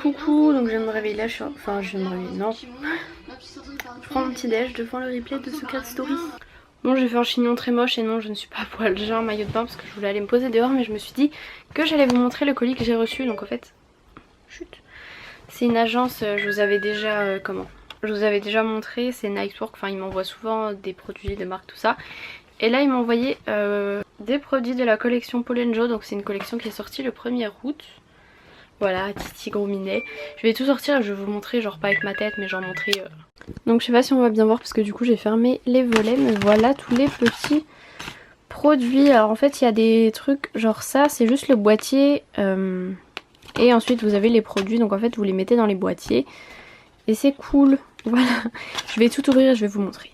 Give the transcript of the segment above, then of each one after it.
Coucou, donc je me réveille là, enfin je me réveille, non. Je prends mon petit déj devant le replay de Secret Story. Bon, j'ai fait un chignon très moche et non, je ne suis pas à poil, j'ai un maillot de bain parce que je voulais aller me poser dehors, mais je me suis dit que j'allais vous montrer le colis que j'ai reçu. Donc en fait, chut, c'est une agence, je vous avais déjà, je vous avais déjà montré, c'est Nightwork, enfin ils m'envoient souvent des produits de marque, tout ça. Et là ils m'ont envoyé des produits de la collection Paul & Joe, donc c'est une collection qui est sortie le 1er août. Voilà, Titi Gros Minet. Je vais tout sortir et je vais vous montrer, genre pas avec ma tête, mais genre montrer... Donc je sais pas si on va bien voir parce que du coup j'ai fermé les volets, mais voilà tous les petits produits. Alors en fait il y a des trucs, genre ça c'est juste le boîtier et ensuite vous avez les produits, donc en fait vous les mettez dans les boîtiers et c'est cool. Voilà, je vais tout ouvrir et je vais vous montrer.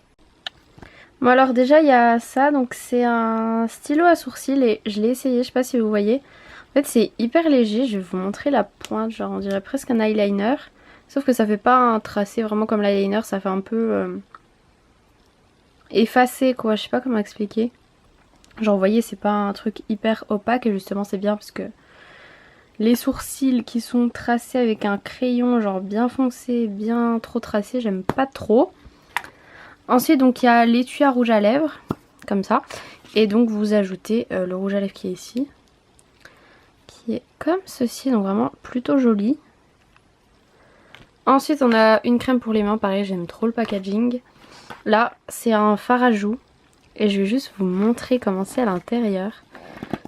Bon alors déjà il y a ça, donc c'est un stylo à sourcils et je l'ai essayé, je sais pas si vous voyez. En fait c'est hyper léger, je vais vous montrer la pointe, genre on dirait presque un eyeliner. Sauf que ça fait pas un tracé vraiment comme l'eyeliner, ça fait un peu effacé quoi, je sais pas comment expliquer. Genre vous voyez c'est pas un truc hyper opaque et justement c'est bien parce que les sourcils qui sont tracés avec un crayon genre bien foncé, bien trop tracé, j'aime pas trop. Ensuite donc il y a l'étui à rouge à lèvres, comme ça. Et donc vous ajoutez le rouge à lèvres qui est ici. Qui est comme ceci, donc vraiment plutôt joli. Ensuite on a une crème pour les mains, pareil j'aime trop le packaging. Là c'est un fard à joues et je vais juste vous montrer comment c'est à l'intérieur.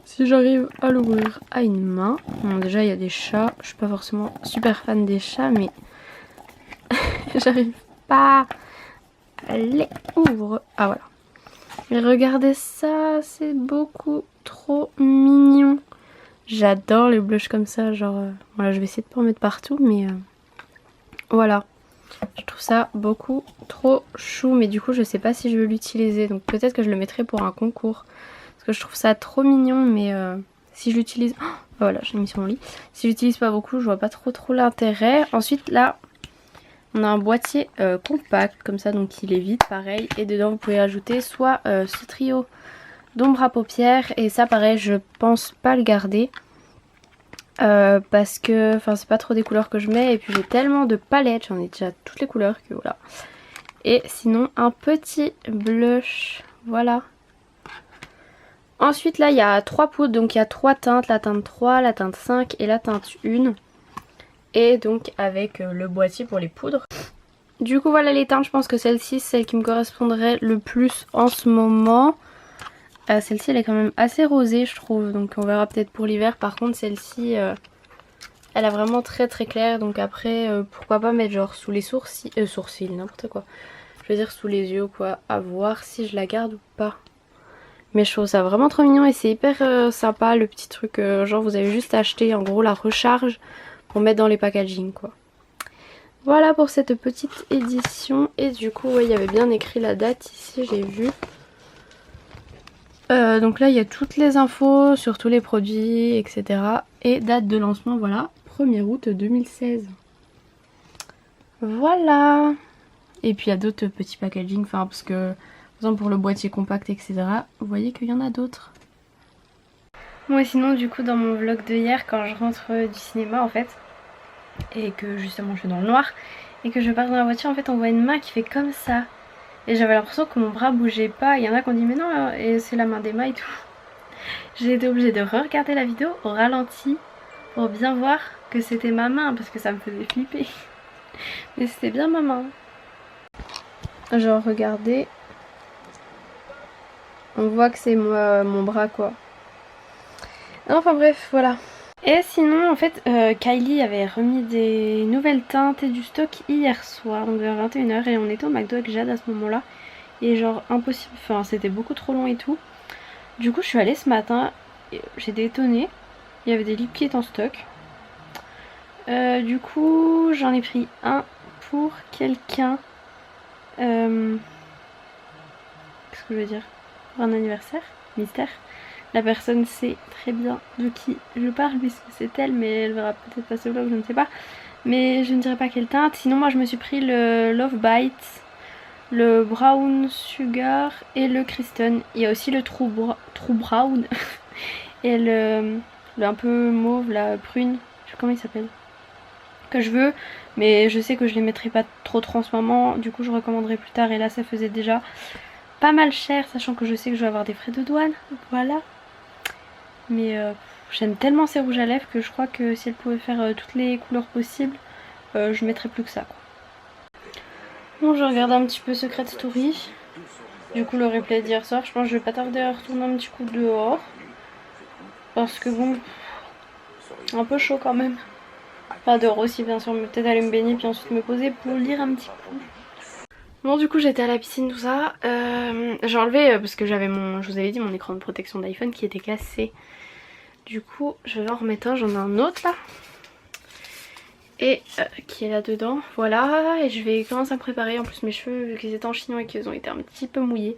Si j'arrive à l'ouvrir à une main. Bon déjà il y a des chats, je suis pas forcément super fan des chats mais j'arrive pas à les ouvrir. Ah voilà. Et regardez ça, c'est beaucoup trop mignon. J'adore les blushs comme ça, genre voilà je vais essayer de pas en mettre partout mais... Voilà, je trouve ça beaucoup trop chou, mais du coup je sais pas si je veux l'utiliser, donc peut-être que je le mettrai pour un concours. Parce que je trouve ça trop mignon, mais si je l'utilise... Oh, voilà, je l'ai mis sur mon lit. Si j'utilise pas beaucoup, je vois pas trop l'intérêt. Ensuite là, on a un boîtier compact comme ça, donc il est vide pareil. Et dedans vous pouvez ajouter soit ce trio d'ombre à paupières, et ça pareil je pense pas le garder. Parce que c'est pas trop des couleurs que je mets et puis j'ai tellement de palettes, j'en ai déjà toutes les couleurs que voilà. Et sinon un petit blush, voilà. Ensuite là il y a 3 poudres, donc il y a 3 teintes, la teinte 3, la teinte 5 et la teinte 1. Et donc avec le boîtier pour les poudres. Du coup voilà les teintes, je pense que celle-ci c'est celle qui me correspondrait le plus en ce moment. Celle-ci elle est quand même assez rosée je trouve, donc on verra peut-être pour l'hiver. Par contre celle-ci elle a vraiment très clair, donc après pourquoi pas mettre genre sous les sourcils, n'importe quoi. Je veux dire sous les yeux quoi, à voir si je la garde ou pas. Mais je trouve ça vraiment trop mignon et c'est hyper sympa le petit truc, genre vous avez juste acheté en gros la recharge pour mettre dans les packaging quoi. Voilà pour cette petite édition et du coup ouais, il y avait bien écrit la date ici, j'ai vu. Donc là il y a toutes les infos sur tous les produits etc. Et date de lancement voilà, 1er août 2016. Voilà. Et puis il y a d'autres petits packaging, enfin parce que par exemple pour le boîtier compact etc. Vous voyez qu'il y en a d'autres. Moi sinon du coup dans mon vlog de hier quand je rentre du cinéma en fait, et que justement je suis dans le noir et que je pars dans la voiture, en fait on voit une main qui fait comme ça. Et j'avais l'impression que mon bras bougeait pas. Il y en a qui ont dit mais non, et c'est la main d'Emma et tout. J'ai été obligée de re-regarder la vidéo au ralenti pour bien voir que c'était ma main parce que ça me faisait flipper. Mais c'était bien ma main. Genre regardez. On voit que c'est mon bras quoi. Enfin bref voilà. Et sinon en fait Kylie avait remis des nouvelles teintes et du stock hier soir, donc vers 21 h, et on était au McDo avec Jade à ce moment là. Et genre impossible, enfin c'était beaucoup trop long et tout. Du coup je suis allée ce matin, j'ai été étonnée, il y avait des lip kits en stock. Du coup j'en ai pris un pour quelqu'un. Qu'est-ce que je veux dire? Pour un anniversaire, mystère. La personne sait très bien de qui je parle puisque c'est elle, mais elle verra peut-être pas ce vlog, je ne sais pas. Mais je ne dirai pas quelle teinte. Sinon moi je me suis pris le Love Bite, le Brown Sugar et le Kristen. Il y a aussi le True Brown et le un peu mauve, la prune, je sais pas comment il s'appelle, que je veux, mais je sais que je les mettrai pas trop en ce moment, du coup je recommanderai plus tard. Et là ça faisait déjà pas mal cher, sachant que je sais que je vais avoir des frais de douane, voilà. Mais j'aime tellement ces rouges à lèvres que je crois que si elle pouvait faire toutes les couleurs possibles, je mettrais plus que ça quoi. Bon, je regarde un petit peu Secret Story. Du coup le replay d'hier soir, je pense que je vais pas tarder à retourner un petit coup dehors. Parce que bon, un peu chaud quand même. Pas dehors aussi bien sûr, mais peut-être aller me baigner puis ensuite me poser pour lire un petit coup. Bon du coup j'étais à la piscine tout ça. J'ai enlevé parce que j'avais mon, je vous avais dit, mon écran de protection d'iPhone qui était cassé. Du coup je vais en remettre un, j'en ai un autre là. Et qui est là dedans, voilà. Et je vais commencer à me préparer. En plus mes cheveux, vu qu'ils étaient en chignon et qu'ils ont été un petit peu mouillés,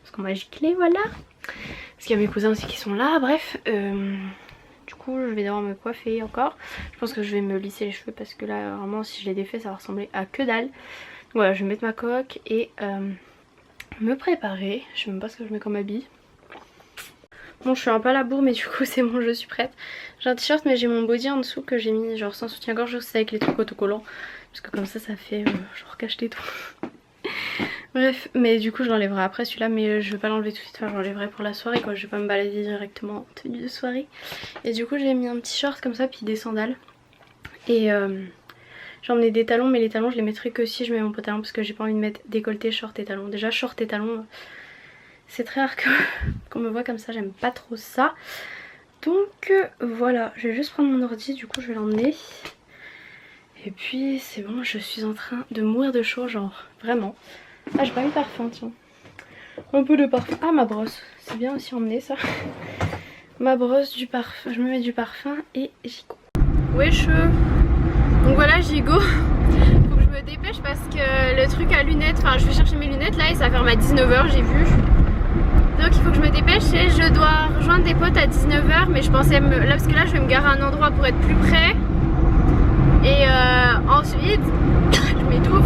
parce qu'on m'a giclé, voilà. Parce qu'il y a mes cousins aussi qui sont là, bref. Du coup je vais devoir me coiffer encore. Je pense que je vais me lisser les cheveux parce que là vraiment si je les défais ça va ressembler à que dalle. Voilà, je vais mettre ma coque et me préparer. Je sais même pas ce que je mets comme habit. Bon, je suis un peu à la bourre mais du coup c'est bon, je suis prête. J'ai un t-shirt mais j'ai mon body en dessous que j'ai mis genre sans soutien-gorge, c'est avec les trucs autocollants. Parce que comme ça fait genre cacheter tout. Bref, mais du coup je l'enlèverai après celui-là, mais je vais pas l'enlever tout de suite, enfin je l'enlèverai pour la soirée quoi, je vais pas me balader directement en tenue de soirée. Et du coup j'ai mis un petit short comme ça puis des sandales. Et j'ai emmené des talons, mais les talons je les mettrai que si je mets mon pantalon parce que j'ai pas envie de mettre décolleté, short et talons. Déjà short et talons c'est très rare qu'on me voit comme ça, j'aime pas trop ça. Donc voilà, je vais juste prendre mon ordi, du coup je vais l'emmener. Et puis c'est bon, je suis en train de mourir de chaud, genre vraiment. Ah j'ai pas mis de parfum, tiens. Un peu de parfum. Ah ma brosse, c'est bien aussi emmener ça. Ma brosse, du parfum, je me mets du parfum et j'y go. Wesh. Donc voilà, j'y go. Faut que je me dépêche parce que le truc à lunettes, enfin je vais chercher mes lunettes là et ça ferme à 19 h, j'ai vu. Donc il faut que je me dépêche et je dois rejoindre des potes à 19 h, mais je pensais là parce que là je vais me garer à un endroit pour être plus près. Et ensuite, je m'étouffe.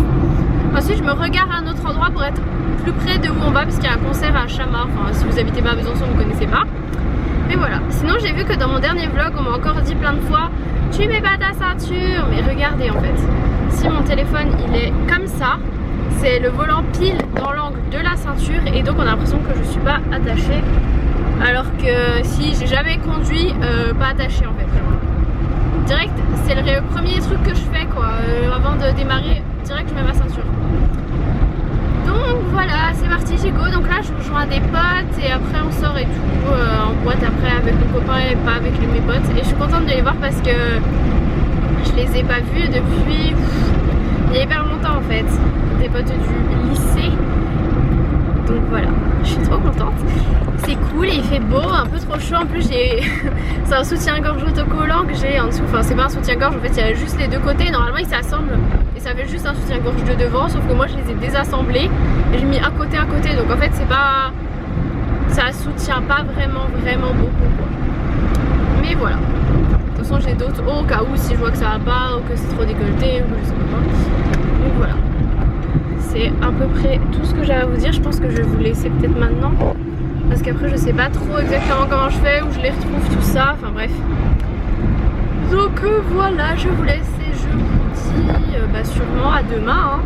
Ensuite je me regare à un autre endroit pour être plus près de où on va parce qu'il y a un concert à Chamar. Enfin si vous habitez pas à Besançon vous connaissez pas. Mais voilà, sinon j'ai vu que dans mon dernier vlog on m'a encore dit plein de fois tu mets pas ta ceinture. Mais regardez en fait, si mon téléphone il est comme ça, c'est le volant pile dans l'angle de la ceinture et donc on a l'impression que je suis pas attachée. Alors que si j'ai jamais conduit pas attachée en fait. Direct, c'est le premier truc que je fais quoi, avant de démarrer, direct je mets ma ceinture. Donc voilà, c'est parti, j'y go. Donc là je rejoins des potes et après on sort et tout en boîte après avec mon copain et pas avec mes potes. Et je suis contente de les voir parce que je les ai pas vus depuis il y a hyper longtemps en fait. Des potes du lycée. Donc voilà, je suis trop contente. C'est cool et il fait beau, un peu trop chaud. En plus j'ai c'est un soutien-gorge autocollant que j'ai en dessous. Enfin c'est pas un soutien-gorge, en fait il y a juste les deux côtés. Normalement ils s'assemblent et ça fait juste un soutien-gorge de devant. Sauf que moi je les ai désassemblés et j'ai mis à côté. Donc en fait c'est pas, ça soutient pas vraiment beaucoup quoi. Mais voilà. De toute façon j'ai d'autres hauts au cas où si je vois que ça va pas ou que c'est trop décolleté ou je sais pas. Donc voilà. C'est à peu près tout ce que j'avais à vous dire. Je pense que je vais vous laisser peut-être maintenant parce qu'après je sais pas trop exactement comment je fais, où je les retrouve, tout ça, enfin bref. Donc voilà, je vous laisse et je vous dis sûrement à demain hein.